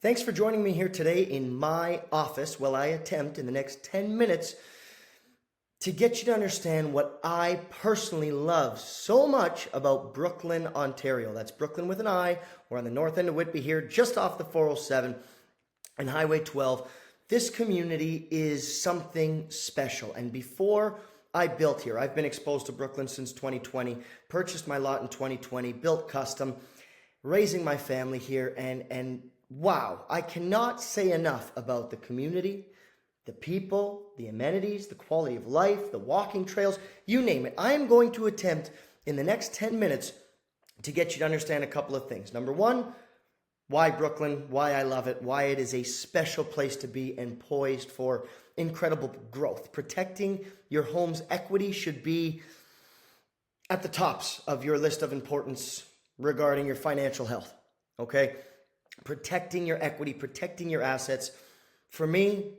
Thanks for joining me here today in my office while I attempt in the next 10 minutes to get you to understand what I personally love so much about Brooklin, Ontario. That's Brooklin with an I. We're on the north end of Whitby here, just off the 407 and Highway 12. This community is something special. And before I built here, I've been exposed to Brooklin since 2020, purchased my lot in 2020, built custom, raising my family here, and wow, I cannot say enough about the community, the people, the amenities, the quality of life, the walking trails, you name it. I am going to attempt in the next 10 minutes to get you to understand a couple of things. Number one, why Brooklyn, why I love it, why it is a special place to be and poised for incredible growth. Protecting your home's equity should be at the tops of your list of importance regarding your financial health, okay? Protecting your equity, protecting your assets. For me,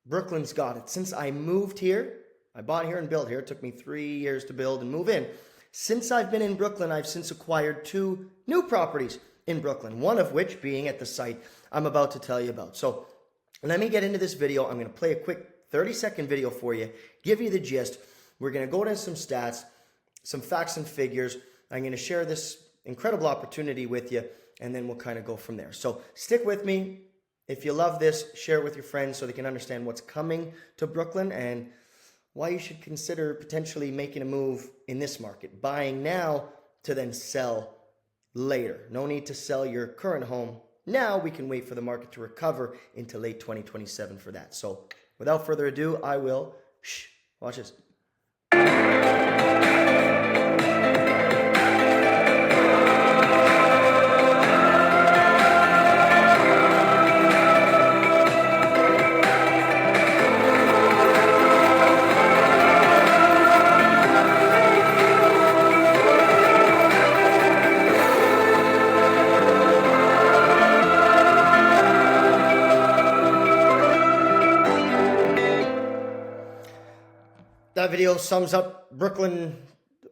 Brooklyn's got it. Since I moved here, I bought here and built here. It took me 3 years to build and move in. Since I've been in Brooklyn, I've since acquired 2 new properties in Brooklyn, one of which being at the site I'm about to tell you about. So let me get into this video. I'm going to play a quick 30-second video for you, give you the gist. We're going to go into some stats, some facts and figures. I'm going to share this incredible opportunity with you, and then we'll kind of go from there. So stick with me. If you love this, share it with your friends so they can understand what's coming to Brooklyn and why you should consider potentially making a move in this market. Buying now to then sell later. No need to sell your current home now. We can wait for the market to recover into late 2027 for that. So without further ado, I will, watch this. That video sums up Brooklyn.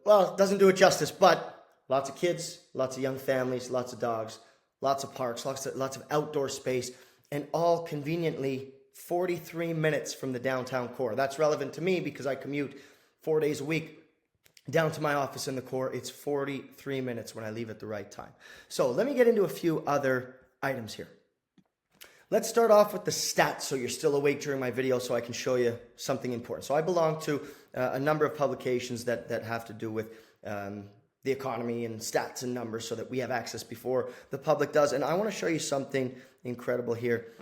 Well, it doesn't do it justice, but lots of kids, lots of young families, lots of dogs, lots of parks, lots of outdoor space, and all conveniently 43 minutes from the downtown core. That's relevant to me because I commute 4 days a week down to my office in the core. It's 43 minutes when I leave at the right time. So let me get into a few other items here. Let's start off with the stats so you're still awake during my video so I can show you something important. So I belong to a number of publications that have to do with the economy and stats and numbers so that we have access before the public does. And I want to show you something incredible here.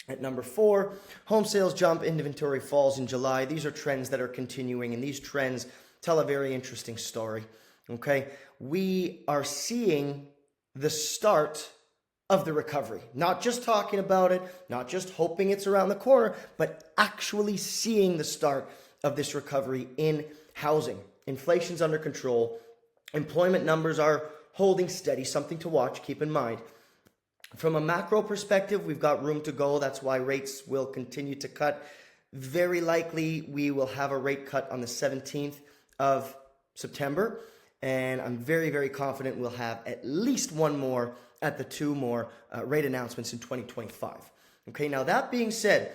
At number 4, home sales jump, inventory falls in July. These are trends that are continuing, and these trends tell a very interesting story. Okay, we are seeing the start of the recovery. Not just talking about it, not just hoping it's around the corner, but actually seeing the start of this recovery in housing. Inflation's under control. Employment numbers are holding steady, something to watch, keep in mind. From a macro perspective, we've got room to go. That's why rates will continue to cut. Very likely we will have a rate cut on the 17th of September. And I'm very, very confident we'll have at least one more at the 2 more rate announcements in 2025. Okay, now that being said,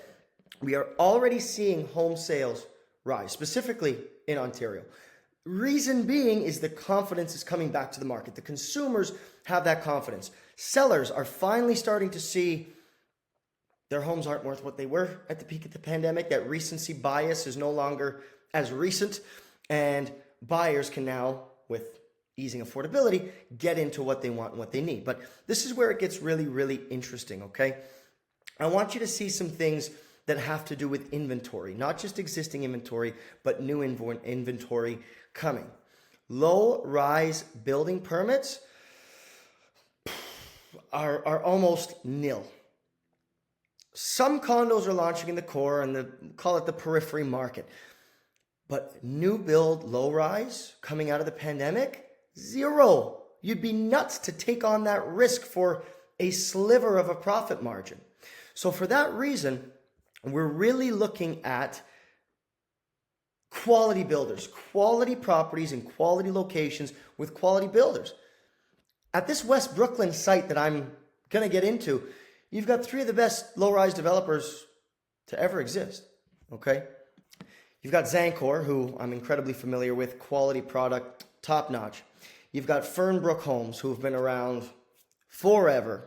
we are already seeing home sales rise, specifically in Ontario. Reason being is the confidence is coming back to the market. The consumers have that confidence. Sellers are finally starting to see their homes aren't worth what they were at the peak of the pandemic. That recency bias is no longer as recent, and buyers can now, with easing affordability, get into what they want and what they need. But this is where it gets really, really interesting, okay? I want you to see some things that have to do with inventory, not just existing inventory, but new inventory coming. Low-rise building permits are almost nil. Some condos are launching in the core and call it the periphery market. But new build low-rise coming out of the pandemic, 0. You'd be nuts to take on that risk for a sliver of a profit margin. So for that reason, we're really looking at quality builders, quality properties in quality locations with quality builders. At this West Brooklin site that I'm going to get into, you've got three of the best low-rise developers to ever exist, okay? You've got Zancor, who I'm incredibly familiar with, quality product, top-notch. You've got Fernbrook Homes, who have been around forever.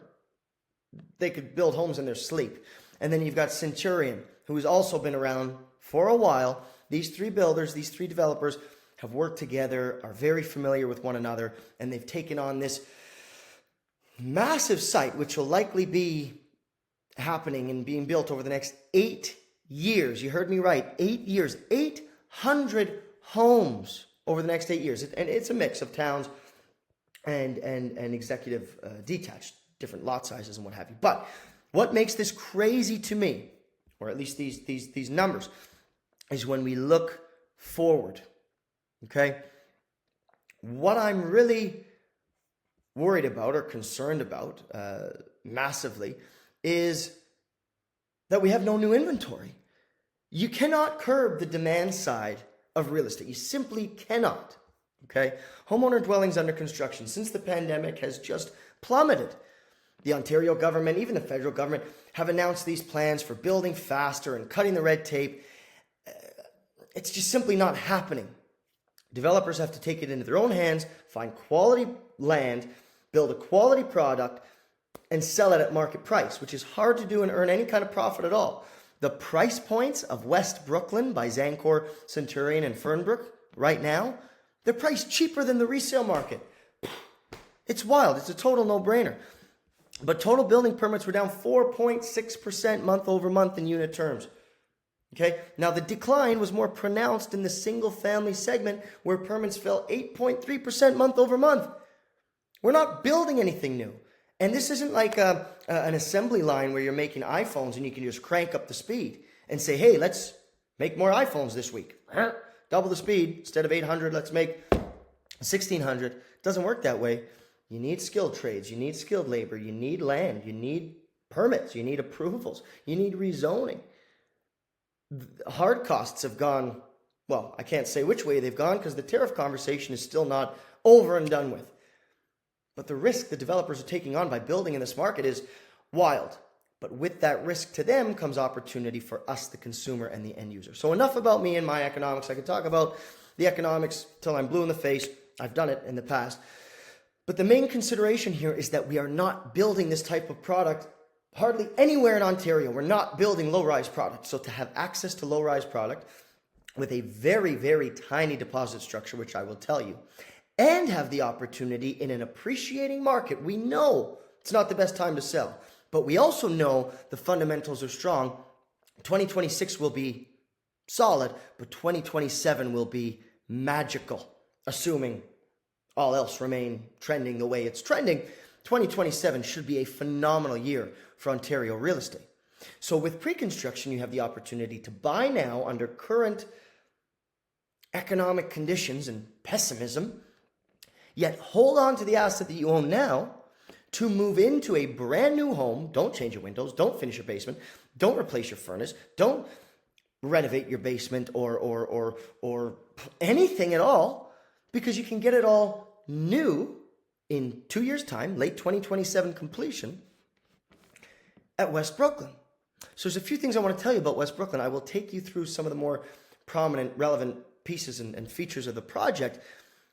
They could build homes in their sleep. And then you've got Centurion, who has also been around for a while. These three builders, these three developers have worked together, are very familiar with one another, and they've taken on this massive site, which will likely be happening and being built over the next 8 years. You heard me right, 8 years, 800 homes over the next 8 years. And it's a mix of towns and executive detached, different lot sizes and what have you. But what makes this crazy to me, or at least these numbers, is when we look forward, okay? What I'm really worried about or concerned about massively is that we have no new inventory. You cannot curb the demand side of real estate. You simply cannot, okay? Homeowner dwellings under construction since the pandemic has just plummeted. The Ontario government, even the federal government, have announced these plans for building faster and cutting the red tape. It's just simply not happening. Developers have to take it into their own hands, find quality land, build a quality product, and sell it at market price, which is hard to do and earn any kind of profit at all. The price points of West Brooklin by Zancor, Centurion, and Fernbrook right now, they're priced cheaper than the resale market. It's wild. It's a total no-brainer. But total building permits were down 4.6% month over month in unit terms. Okay, now the decline was more pronounced in the single-family segment, where permits fell 8.3% month over month. We're not building anything new. And this isn't like an assembly line where you're making iPhones and you can just crank up the speed and say, hey, let's make more iPhones this week. Double the speed. Instead of 800, let's make 1,600. It doesn't work that way. You need skilled trades. You need skilled labor. You need land. You need permits. You need approvals. You need rezoning. Hard costs have gone, well, I can't say which way they've gone because the tariff conversation is still not over and done with. But the risk the developers are taking on by building in this market is wild. But with that risk to them comes opportunity for us, the consumer and the end user. So enough about me and my economics. I could talk about the economics till I'm blue in the face. I've done it in the past. But the main consideration here is that we are not building this type of product hardly anywhere in Ontario. We're not building low-rise product. So to have access to low-rise product with a very, very tiny deposit structure, which I will tell you, and have the opportunity in an appreciating market. We know it's not the best time to sell, but we also know the fundamentals are strong. 2026 will be solid, but 2027 will be magical, assuming all else remain trending the way it's trending. 2027 should be a phenomenal year for Ontario real estate. So with pre-construction, you have the opportunity to buy now under current economic conditions and pessimism, yet hold on to the asset that you own now to move into a brand new home. Don't change your windows. Don't finish your basement. Don't replace your furnace. Don't renovate your basement or anything at all, because you can get it all new in 2 years' time, late 2027 completion at West Brooklin. So there's a few things I want to tell you about West Brooklyn. I will take you through some of the more prominent, relevant pieces and features of the project.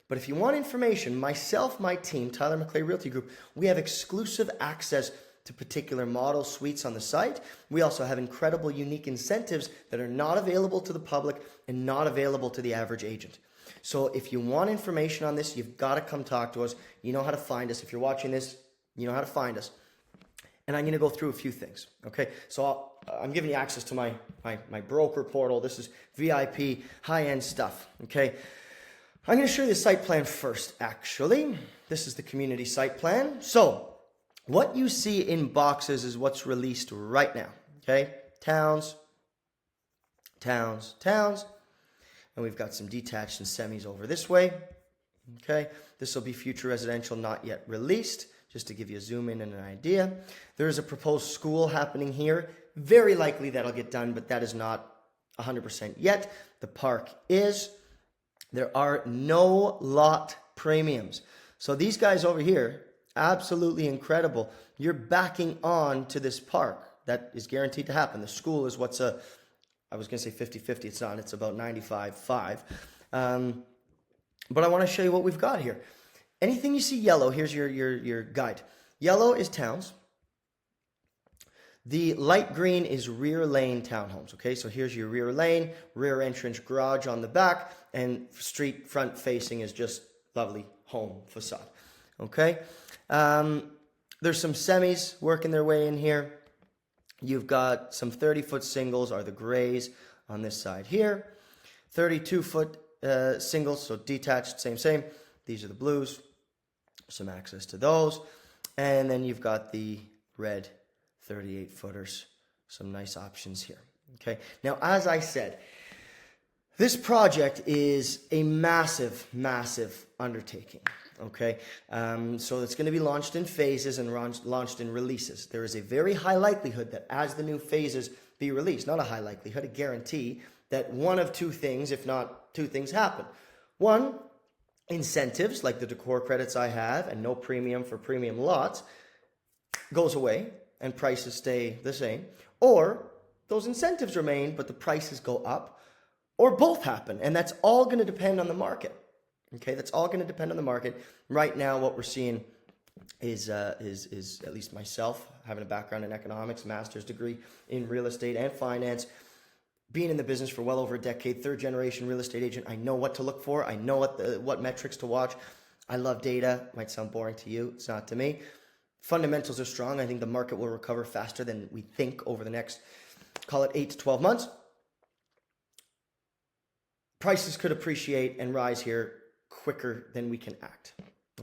But if you want information, myself, my team, Tyler McClay Realty Group, we have exclusive access to particular model suites on the site. We also have incredible, unique incentives that are not available to the public and not available to the average agent. So if you want information on this, you've got to come talk to us. You know how to find us. If you're watching this, you know how to find us. And I'm going to go through a few things, okay? So I'm giving you access to my broker portal. This is VIP, high-end stuff, okay? I'm going to show you the site plan first, actually. This is the community site plan. So what you see in boxes is what's released right now, okay? Towns, towns, towns. And we've got some detached and semis over this way, okay? This will be future residential, not yet released, just to give you a zoom in and an idea. There is a proposed school happening here. Very likely that'll get done, but that is not 100% yet. The park is. There are no lot premiums. So these guys over here Absolutely incredible. You're backing on to this park. That is guaranteed to happen. The school is what's I was going to say 50-50. It's not. It's about 95-5. But I want to show you what we've got here. Anything you see yellow, here's your guide. Yellow is towns. The light green is rear lane townhomes, okay? So here's your rear lane, rear entrance garage on the back, and street front facing is just lovely home facade, okay? There's some semis working their way in here. You've got some 30-foot singles are the grays on this side here. 32-foot singles, so detached, same. These are the blues, some access to those. And then you've got the red 38-footers, some nice options here. Okay. Now, as I said, this project is a massive undertaking. Okay. So it's going to be launched in phases and launched in releases. There is a very high likelihood that as the new phases be released, not a high likelihood, a guarantee that one of two things, if not two things, happen. One, incentives like the decor credits I have and no premium for premium lots goes away and prices stay the same, or those incentives remain but the prices go up, or both happen, and that's all going to depend on the market. Okay, that's all going to depend on the market. Right now, what we're seeing is at least myself having a background in economics, master's degree in real estate and finance, being in the business for well over a decade, third generation real estate agent. I know what to look for. I know what metrics to watch. I love data. Might sound boring to you. It's not to me. Fundamentals are strong. I think the market will recover faster than we think over the next, call it 8 to 12 months. Prices could appreciate and rise here quicker than we can act.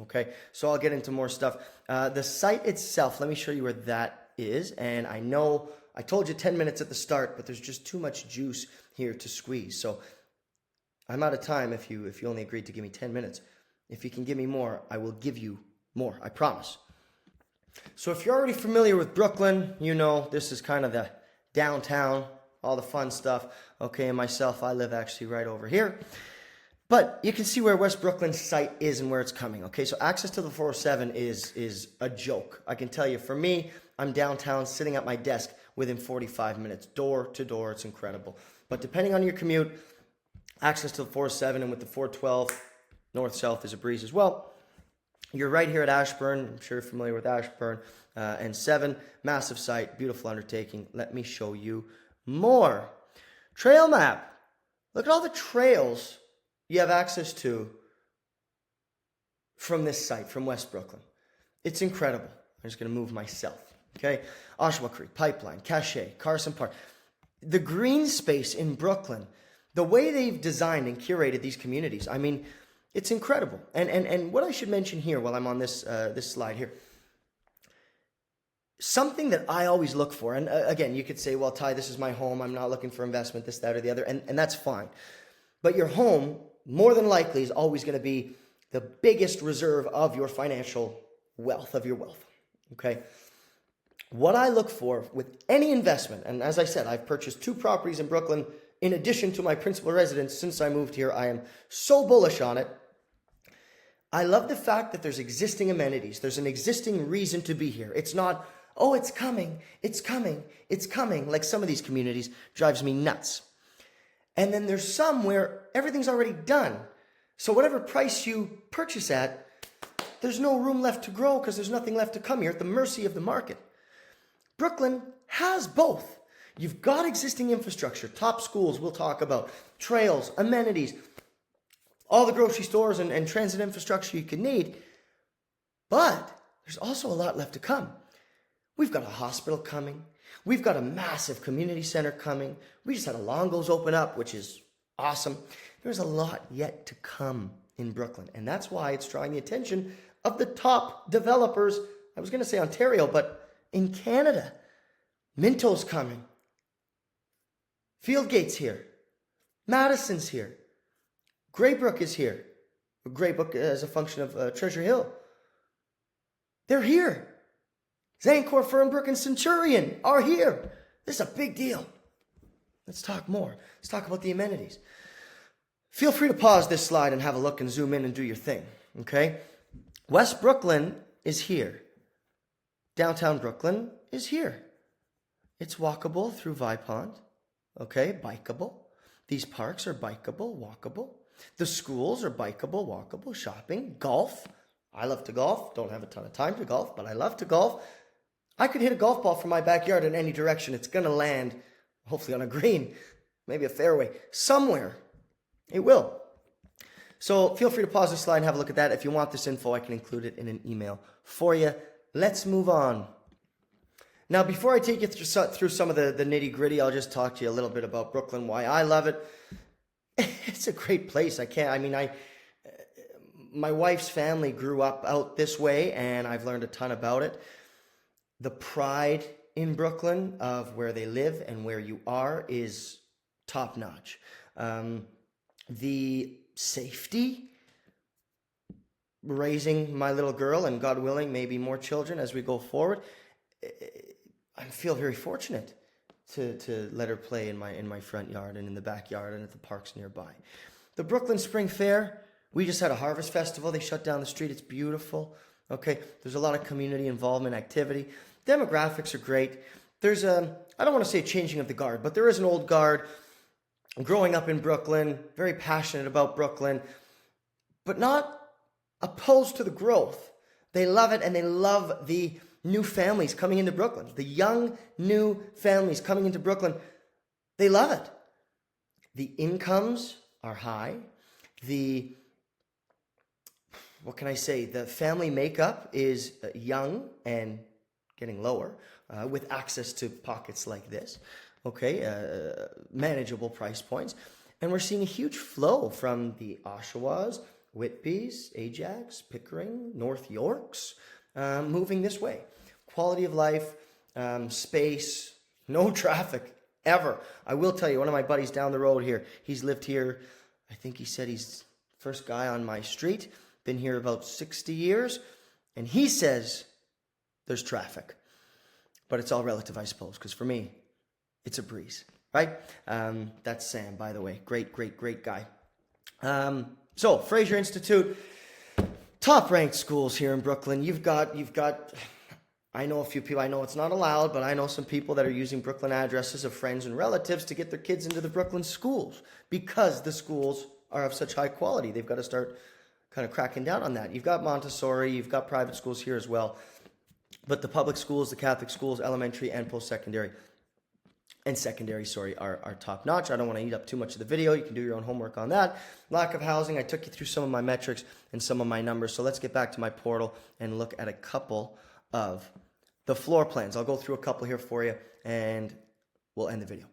Okay, so I'll get into more stuff. The site itself, let me show you where that is. And I know I told you 10 minutes at the start, but there's just too much juice here to squeeze. So I'm out of time if you only agreed to give me 10 minutes. If you can give me more, I will give you more. I promise. So if you're already familiar with Brooklyn, you know this is kind of the downtown, all the fun stuff. Okay, and myself, I live actually right over here. But you can see where West Brooklyn's site is and where it's coming. Okay, so access to the 407 is a joke. I can tell you, for me, I'm downtown sitting at my desk within 45 minutes, door to door. It's incredible. But depending on your commute, access to the 407 and with the 412 north-south is a breeze as well. You're right here at Ashburn. I'm sure you're familiar with Ashburn. And 7, massive site, beautiful undertaking. Let me show you more. Trail map. Look at all the trails you have access to from this site, from West Brooklyn. It's incredible. I'm just going to move myself. Okay, Oshawa Creek, Pipeline, Cache, Carson Park. The green space in Brooklyn, the way they've designed and curated these communities, I mean, it's incredible. And what I should mention here while I'm on this slide here, something that I always look for, and again, you could say, well, Ty, this is my home. I'm not looking for investment, this, that, or the other, and that's fine. But your home, more than likely, is always going to be the biggest reserve of your financial wealth, of your wealth, okay? What I look for with any investment, and as I said, I've purchased 2 properties in Brooklyn in addition to my principal residence since I moved here. I am so bullish on it. I love the fact that there's existing amenities. There's an existing reason to be here. It's not, oh, it's coming, like some of these communities drives me nuts. And then there's some where everything's already done. So whatever price you purchase at, there's no room left to grow because there's nothing left to come here at the mercy of the market. Brooklyn has both. You've got existing infrastructure, top schools we'll talk about, trails, amenities, all the grocery stores and transit infrastructure you can need. But there's also a lot left to come. We've got a hospital coming. We've got a massive community center coming. We just had a Longo's open up, which is awesome. There's a lot yet to come in Brooklyn. And that's why it's drawing the attention of the top developers. I was going to say Ontario, but in Canada. Minto's coming. Fieldgate's here. Madison's here. Greybrook is here. Greybrook as a function of Treasure Hill. They're here. Zancor, Fernbrook, and Centurion are here. This is a big deal. Let's talk more. Let's talk about the amenities. Feel free to pause this slide and have a look and zoom in and do your thing, okay? West Brooklyn is here. Downtown Brooklyn is here. It's walkable through Pond. Okay, bikeable. These parks are bikeable, walkable. The schools are bikeable, walkable, shopping, golf. I love to golf. Don't have a ton of time to golf, but I love to golf. I could hit a golf ball from my backyard in any direction. It's going to land, hopefully on a green, maybe a fairway, somewhere. It will. So feel free to pause the slide and have a look at that. If you want this info, I can include it in an email for you. Let's move on. Now, before I take you through some of the nitty gritty, I'll just talk to you a little bit about Brooklyn, why I love it. It's a great place. My wife's family grew up out this way, and I've learned a ton about it. The pride in Brooklyn of where they live and where you are is top notch. The safety, raising my little girl, and God willing, maybe more children as we go forward. I feel very fortunate to let her play in my front yard and in the backyard and at the parks nearby. The Brooklyn Spring Fair, we just had a harvest festival. They shut down the street. It's beautiful. Okay, there's a lot of community involvement, activity. Demographics are great. There's I don't want to say changing of the guard, but there is an old guard growing up in Brooklyn, very passionate about Brooklyn, but not opposed to the growth. They love it, and they love the new families coming into Brooklyn. The young, new families coming into Brooklyn, they love it. The incomes are high. The family makeup is young and getting lower, with access to pockets like this. Okay, manageable price points. And we're seeing a huge flow from the Oshawas, Whitbys, Ajax, Pickering, North Yorks, moving this way. Quality of life, space, no traffic, ever. I will tell you, one of my buddies down the road here, he's lived here, I think he said he's first guy on my street, been here about 60 years, and he says there's traffic. But it's all relative, I suppose, because for me, it's a breeze, right? That's Sam, by the way. Great, great, great guy. So, Fraser Institute, top-ranked schools here in Brooklyn. You've got, I know a few people, I know it's not allowed, but I know some people that are using Brooklyn addresses of friends and relatives to get their kids into the Brooklyn schools because the schools are of such high quality. They've got to start kind of cracking down on that. You've got Montessori, you've got private schools here as well, but the public schools, the Catholic schools, elementary and post-secondary, and secondary, are top-notch. I don't want to eat up too much of the video. You can do your own homework on that. Lack of housing, I took you through some of my metrics and some of my numbers, so let's get back to my portal and look at a couple of the floor plans. I'll go through a couple here for you, and we'll end the video.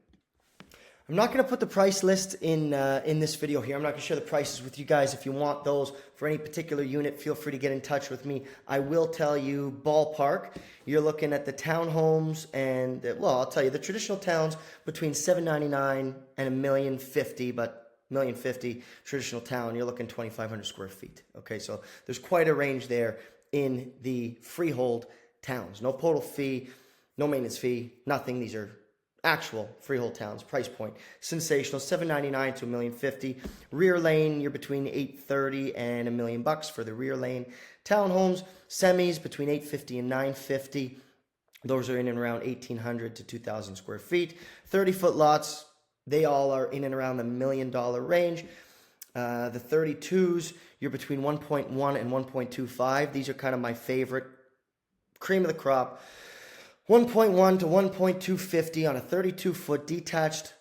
I'm not going to put the price list in this video here. I'm not going to share the prices with you guys. If you want those for any particular unit, feel free to get in touch with me. I will tell you, ballpark, you're looking at the townhomes and, I'll tell you, the traditional towns between $799 and $1,050,000, but $1,050,000 traditional town, you're looking 2,500 square feet. Okay, so there's quite a range there in the freehold towns. No total fee, no maintenance fee, nothing. These are actual freehold towns. Price point sensational, $799 to $1,050,000. Rear lane, you're between $830 and $1 million for the rear lane. Townhomes, semis between $850 and $950. Those are in and around 1,800 to 2,000 square feet. 30-foot lots, they all are in and around the $1 million range. The 32s, you're between 1.1 and 1.25. These are kind of my favorite, cream of the crop. 1.1 to 1.250 on a 32-foot detached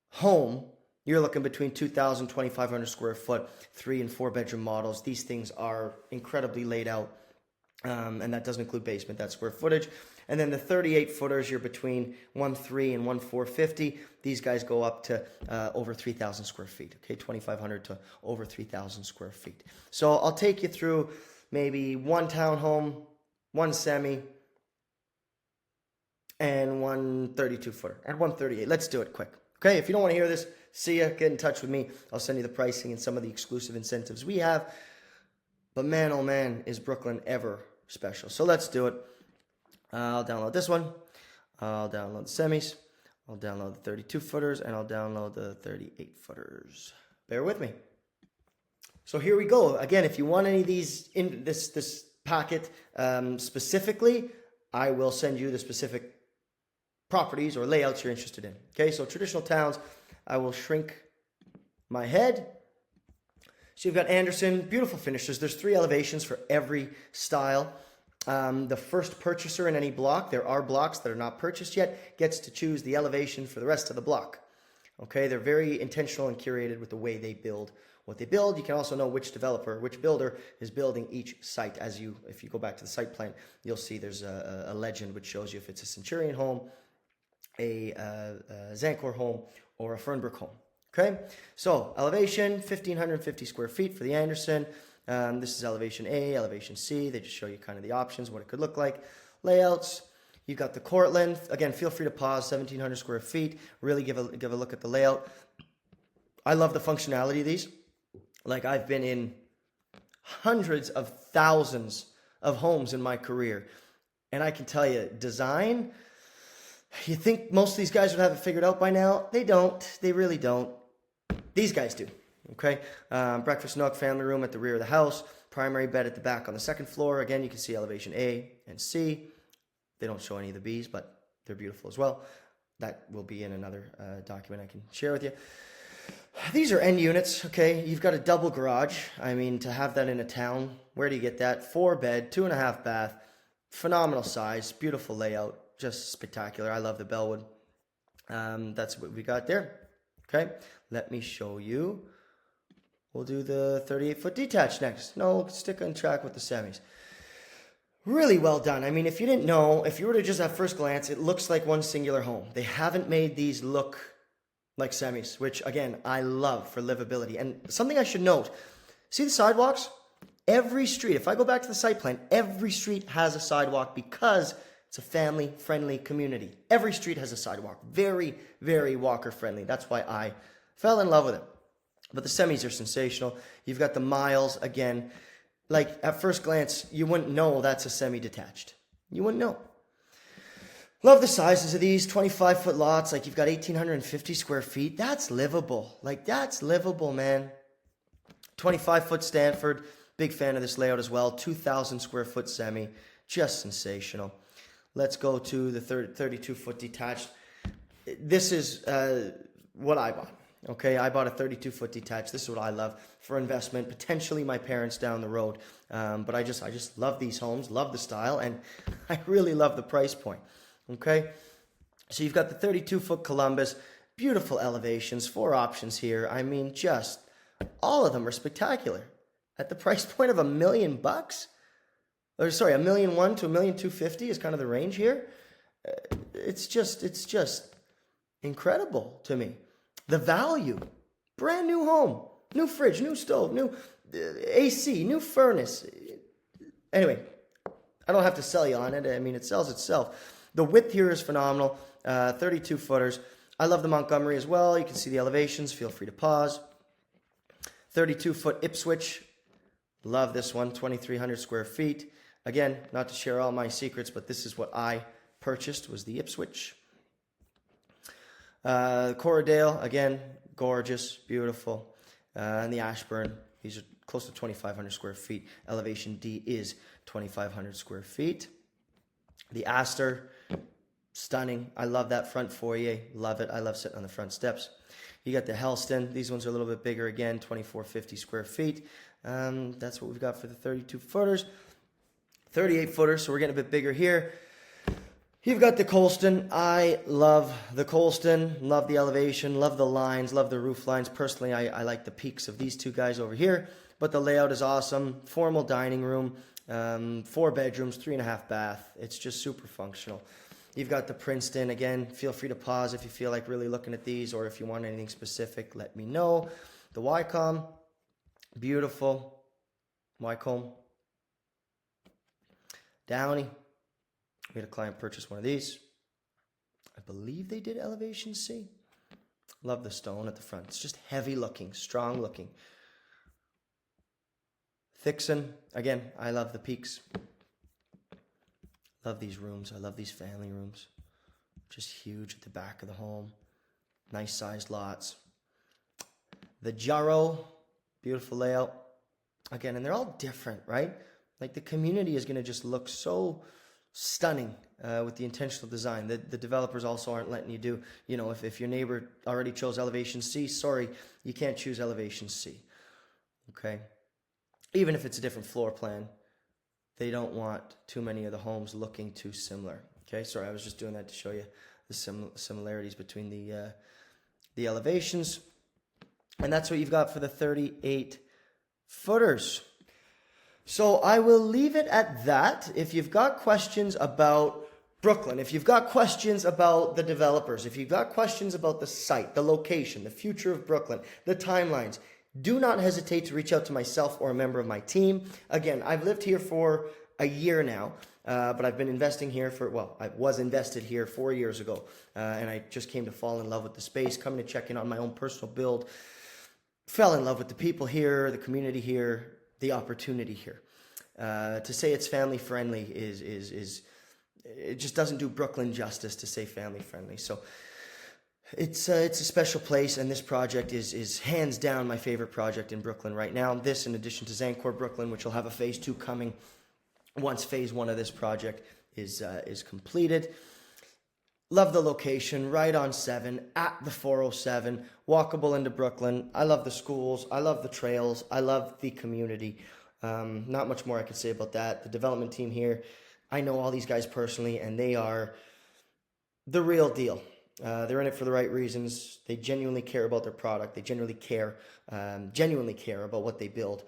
home. You're looking between 2,000 and 2,500 square foot, 3 and 4 bedroom models. These things are incredibly laid out, and that doesn't include basement, that's square footage. And then the 38-footers, you're between 1.3 and 1.450. These guys go up to over 3,000 square feet, okay, 2,500 to over 3,000 square feet. So I'll take you through maybe one townhome, one semi, and one 32-footer, and 138. Let's do it quick. Okay, if you don't want to hear this, see ya. Get in touch with me. I'll send you the pricing and some of the exclusive incentives we have. But man, oh man, is Brooklyn ever special. So let's do it. I'll download this one. I'll download the semis. I'll download the 32-footers, and I'll download the 38-footers. Bear with me. So here we go. Again, if you want any of these, this packet specifically, I will send you the specific properties or layouts you're interested in. Okay, so traditional towns, I will shrink my head. So you've got Anderson, beautiful finishes. There's 3 elevations for every style. The first purchaser in any block, there are blocks that are not purchased yet, gets to choose the elevation for the rest of the block. Okay, they're very intentional and curated with the way they build what they build. You can also know which developer, which builder is building each site. If you go back to the site plan, you'll see there's a legend which shows you if it's a Centurion home, a Zancor home, or a Fernbrook home. Okay, so elevation, 1,550 square feet for the Anderson. This is elevation A, elevation C. They just show you kind of the options, what it could look like. Layouts. You've got the Cortland. Again, feel free to pause, 1,700 square feet. Really give a look at the layout. I love the functionality of these. Like, I've been in hundreds of thousands of homes in my career. And I can tell you, design, you think most of these guys would have it figured out by now? They don't. They really don't. These guys do. Okay, breakfast nook, family room at the rear of the house, primary bed at the back on the second floor. Again, you can see elevation A and C. They don't show any of the B's, but they're beautiful as well. That will be in another document I can share with you. These are end units, okay? You've got a double garage. I mean, to have that in a town, where do you get that? 4 bed, 2.5 bath, phenomenal size, beautiful layout, just spectacular. I love the Bellwood. That's what we got there, okay? Let me show you. We'll do the 38-foot detached next. No, stick on track with the semis. Really well done. I mean, if you didn't know, if you were to just at first glance, it looks like one singular home. They haven't made these look like semis, which, again, I love for livability. And something I should note, see the sidewalks? Every street, if I go back to the site plan, every street has a sidewalk because it's a family-friendly community. Every street has a sidewalk. Very, very walker-friendly. That's why I fell in love with it. But the semis are sensational. You've got the miles, again. Like, at first glance, you wouldn't know that's a semi-detached. You wouldn't know. Love the sizes of these, 25-foot lots. Like, you've got 1,850 square feet. That's livable. Like, that's livable, man. 25-foot Stanford. Big fan of this layout as well. 2,000 square foot semi. Just sensational. Let's go to the 32-foot detached. This is what I bought. Okay, I bought a 32-foot detached. This is what I love for investment, potentially my parents down the road. But I just love these homes, love the style, and I really love the price point. Okay, so you've got the 32-foot Columbus, beautiful elevations, 4 options here. I mean, just all of them are spectacular. At the price point of $1 million, or sorry, $1.1 million to $1.25 million is kind of the range here. It's just incredible to me. The value, brand new home, new fridge, new stove, new AC, new furnace. Anyway, I don't have to sell you on it. I mean, it sells itself. The width here is phenomenal, 32 footers. I love the Montgomery as well. You can see the elevations. Feel free to pause. 32-foot Ipswich. Love this one, 2,300 square feet. Again, not to share all my secrets, but this is what I purchased, was the Ipswich. Corridale, again, gorgeous, beautiful. And the Ashburn, these are close to 2,500 square feet. Elevation D is 2,500 square feet. The Astor, stunning. I love that front foyer. Love it. I love sitting on the front steps. You got the Helston. These ones are a little bit bigger again, 2,450 square feet. That's what we've got for the 32 footers. 38 footers, so we're getting a bit bigger here. You've got the Colston. I love the Colston. Love the elevation. Love the lines. Love the roof lines. Personally, I like the peaks of these 2 guys over here. But the layout is awesome. Formal dining room. 4 bedrooms, 3.5 bath. It's just super functional. You've got the Princeton. Again, feel free to pause if you feel like really looking at these, or if you want anything specific, let me know. The Wycombe, beautiful. Wycombe. Downey. We had a client purchase one of these. I believe they did elevation C. Love the stone at the front. It's just heavy looking, strong looking. Thixon, again, I love the peaks. Love these rooms. I love these family rooms. Just huge at the back of the home. Nice sized lots. The Jarrow, beautiful layout. Again, and they're all different, right? Like the community is going to just look so stunning with the intentional design. The developers also aren't letting you do, if your neighbor already chose elevation C, sorry, you can't choose elevation C. Okay? Even if it's a different floor plan, they don't want too many of the homes looking too similar. Okay? Sorry, I was just doing that to show you the similarities between the elevations. And that's what you've got for the 38 footers. So I will leave it at that. If you've got questions about Brooklyn, if you've got questions about the developers, if you've got questions about the site, the location, the future of Brooklyn, the timelines, do not hesitate to reach out to myself or a member of my team. Again, I've lived here for a year now, but I've been investing here I was invested here 4 years ago, and I just came to fall in love with the space, coming to check in on my own personal build, fell in love with the people here, the community here, the opportunity here. To say it's family friendly is it just doesn't do Brooklyn justice to say family friendly. So it's a special place, and this project is hands down my favorite project in Brooklyn right now. This, in addition to Zancor Brooklyn, which will have a phase 2 coming once phase 1 of this project is completed. Love the location, right on 7, at the 407, walkable into Brooklyn. I love the schools. I love the trails. I love the community. Not much more I could say about that. The development team here, I know all these guys personally, and they are the real deal. They're in it for the right reasons. They genuinely care about their product. They genuinely care about what they build.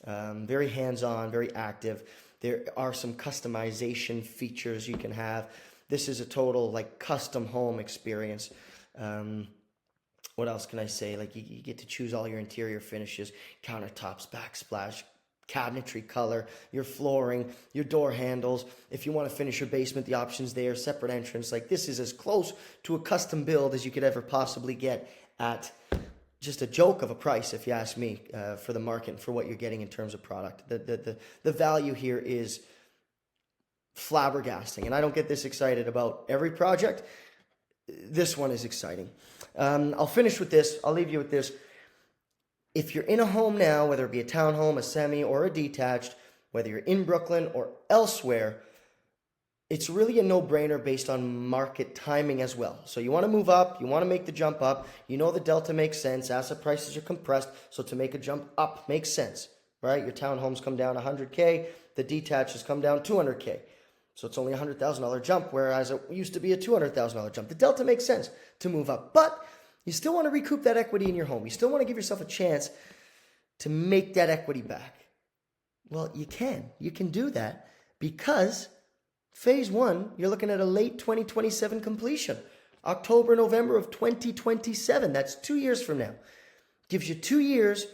Very hands-on, very active. There are some customization features you can have. This is a total custom home experience. What else can I say? You get to choose all your interior finishes, countertops, backsplash, cabinetry color, your flooring, your door handles. If you want to finish your basement, the options there, separate entrance. This is as close to a custom build as you could ever possibly get at just a joke of a price, if you ask me, for the market and for what you're getting in terms of product. The value here is flabbergasting, and I don't get this excited about every project. This one is exciting. I'll finish with this. I'll leave you with this. If you're in a home now, whether it be a townhome, a semi, or a detached, whether you're in Brooklyn or elsewhere, it's really a no-brainer based on market timing as well. So you want to move up, you want to make the jump up, the delta makes sense, asset prices are compressed, so to make a jump up makes sense, right? Your townhomes come down $100K, the detaches come down $200K. So it's only a $100,000 jump, whereas it used to be a $200,000 jump. The delta makes sense to move up, but you still want to recoup that equity in your home. You still want to give yourself a chance to make that equity back. Well, you can. You can do that because phase 1, you're looking at a late 2027 completion. October, November of 2027. That's 2 years from now. Gives you 2 years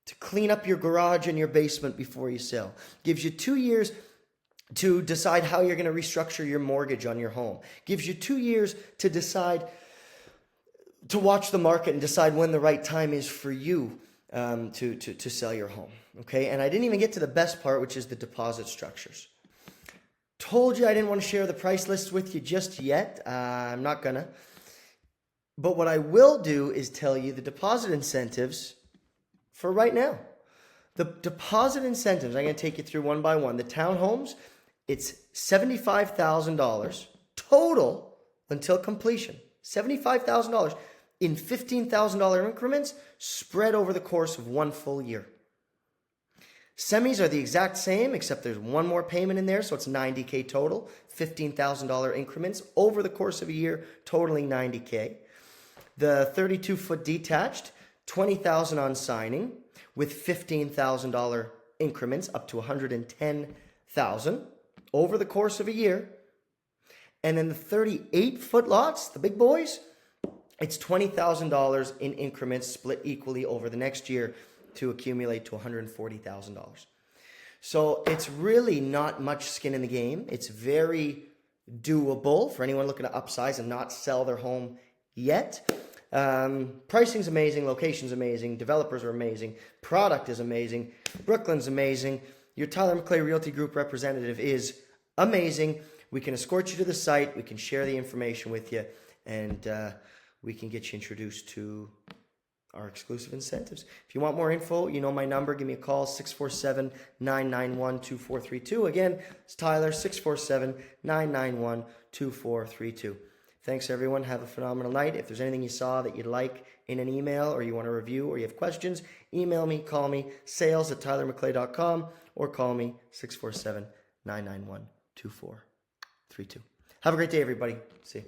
to clean up your garage and your basement before you sell. Gives you 2 years to decide how you're going to restructure your mortgage on your home. Gives you 2 years to decide, to watch the market and decide when the right time is for you to sell your home. Okay, and I didn't even get to the best part, which is the deposit structures. Told you I didn't want to share the price list with you just yet. I'm not gonna. But what I will do is tell you the deposit incentives for right now. The deposit incentives, I'm going to take you through one by one. The townhomes, it's $75,000 total until completion. $75,000 in $15,000 increments spread over the course of 1 full year. Semis are the exact same, except there's one more payment in there, so it's $90K total, $15,000 increments over the course of a year, totaling $90K. The 32-foot detached, $20,000 on signing, with $15,000 increments up to $110,000 over the course of a year. And then the 38-foot lots, the big boys, it's $20,000 in increments split equally over the next year to accumulate to $140,000. So it's really not much skin in the game. It's very doable for anyone looking to upsize and not sell their home yet. Pricing's amazing, location's amazing, developers are amazing, product is amazing, Brooklyn's amazing, your Tyler McClay Realty Group representative is amazing. We can escort you to the site, we can share the information with you, and we can get you introduced to our exclusive incentives. If you want more info, you know my number. Give me a call, 647-991-2432. Again, it's Tyler, 647-991-2432. Thanks, everyone. Have a phenomenal night. If there's anything you saw that you'd like in an email, or you want to review, or you have questions, email me, call me, sales@tylermcclay.com, or call me, 647-991-2432. Have a great day, everybody. See you.